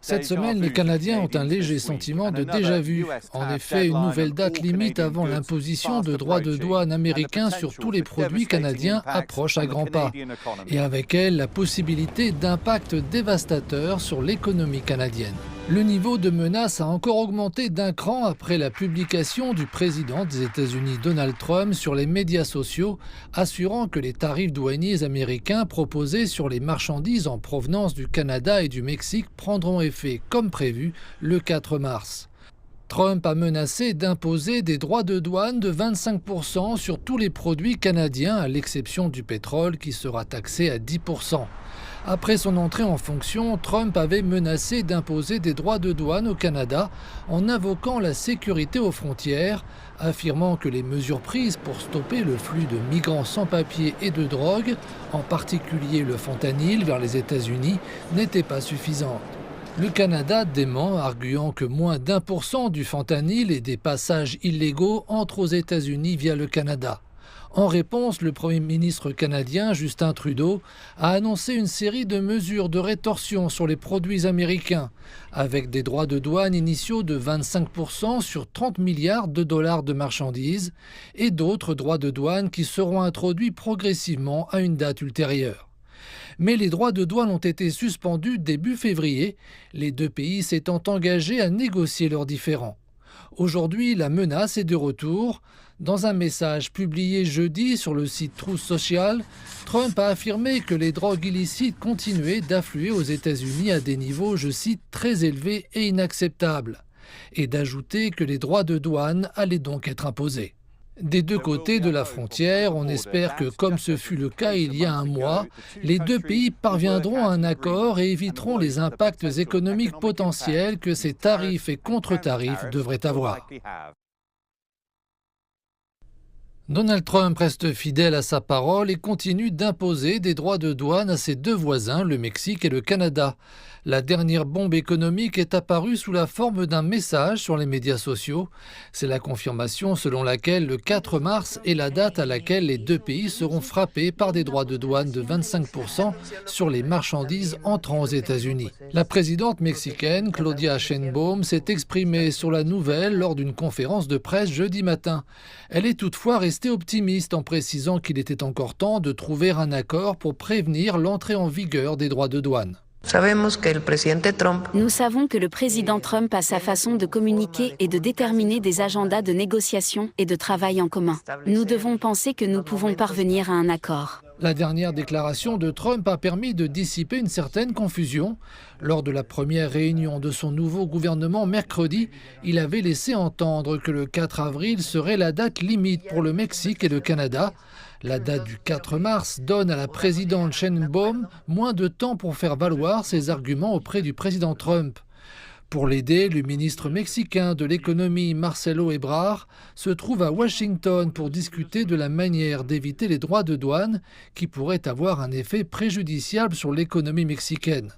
Cette semaine, les Canadiens ont un léger sentiment de déjà-vu. En effet, une nouvelle date limite avant l'imposition de droits de douane américains sur tous les produits canadiens approche à grands pas. Et avec elle, la possibilité d'impact dévastateur sur l'économie canadienne. Le niveau de menace a encore augmenté d'un cran après la publication du président des États-Unis Donald Trump sur les médias sociaux, assurant que les tarifs douaniers américains proposés sur les marchandises en provenance du Canada et du Mexique prendront effet, comme prévu, le 4 mars. Trump a menacé d'imposer des droits de douane de 25% sur tous les produits canadiens, à l'exception du pétrole qui sera taxé à 10%. Après son entrée en fonction, Trump avait menacé d'imposer des droits de douane au Canada en invoquant la sécurité aux frontières, affirmant que les mesures prises pour stopper le flux de migrants sans papier et de drogue, en particulier le fentanyl vers les États-Unis, n'étaient pas suffisantes. Le Canada dément, arguant que moins d'1% du fentanyl et des passages illégaux entrent aux États-Unis via le Canada. En réponse, le Premier ministre canadien, Justin Trudeau, a annoncé une série de mesures de rétorsion sur les produits américains, avec des droits de douane initiaux de 25% sur 30 milliards de dollars de marchandises et d'autres droits de douane qui seront introduits progressivement à une date ultérieure. Mais les droits de douane ont été suspendus début février, les deux pays s'étant engagés à négocier leurs différends. Aujourd'hui, la menace est de retour. Dans un message publié jeudi sur le site Truth Social, Trump a affirmé que les drogues illicites continuaient d'affluer aux États-Unis à des niveaux, je cite, très élevés et inacceptables, et d'ajouter que les droits de douane allaient donc être imposés. Des deux côtés de la frontière, on espère que, comme ce fut le cas il y a un mois, les deux pays parviendront à un accord et éviteront les impacts économiques potentiels que ces tarifs et contre-tarifs devraient avoir. Donald Trump reste fidèle à sa parole et continue d'imposer des droits de douane à ses deux voisins, le Mexique et le Canada. La dernière bombe économique est apparue sous la forme d'un message sur les médias sociaux. C'est la confirmation selon laquelle le 4 mars est la date à laquelle les deux pays seront frappés par des droits de douane de 25% sur les marchandises entrant aux États-Unis. La présidente mexicaine, Claudia Sheinbaum, s'est exprimée sur la nouvelle lors d'une conférence de presse jeudi matin. Elle est toutefois restée optimiste en précisant qu'il était encore temps de trouver un accord pour prévenir l'entrée en vigueur des droits de douane. Nous savons que le président Trump a sa façon de communiquer et de déterminer des agendas de négociation et de travail en commun. Nous devons penser que nous pouvons parvenir à un accord. La dernière déclaration de Trump a permis de dissiper une certaine confusion. Lors de la première réunion de son nouveau gouvernement mercredi, il avait laissé entendre que le 4 avril serait la date limite pour le Mexique et le Canada. La date du 4 mars donne à la présidente Sheinbaum moins de temps pour faire valoir ses arguments auprès du président Trump. Pour l'aider, le ministre mexicain de l'économie Marcelo Ebrard se trouve à Washington pour discuter de la manière d'éviter les droits de douane qui pourraient avoir un effet préjudiciable sur l'économie mexicaine.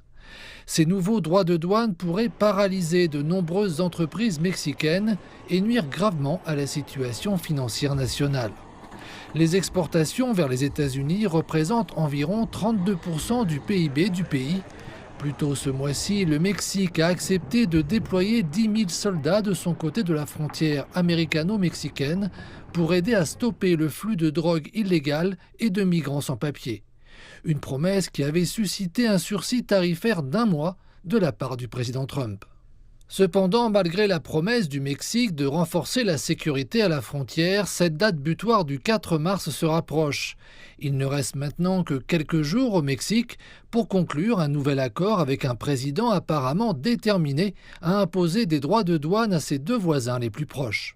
Ces nouveaux droits de douane pourraient paralyser de nombreuses entreprises mexicaines et nuire gravement à la situation financière nationale. Les exportations vers les États-Unis représentent environ 32% du PIB du pays. Plus tôt ce mois-ci, le Mexique a accepté de déployer 10 000 soldats de son côté de la frontière américano-mexicaine pour aider à stopper le flux de drogue illégale et de migrants sans papier. Une promesse qui avait suscité un sursis tarifaire d'1 mois de la part du président Trump. Cependant, malgré la promesse du Mexique de renforcer la sécurité à la frontière, cette date butoir du 4 mars se rapproche. Il ne reste maintenant que quelques jours au Mexique pour conclure un nouvel accord avec un président apparemment déterminé à imposer des droits de douane à ses deux voisins les plus proches.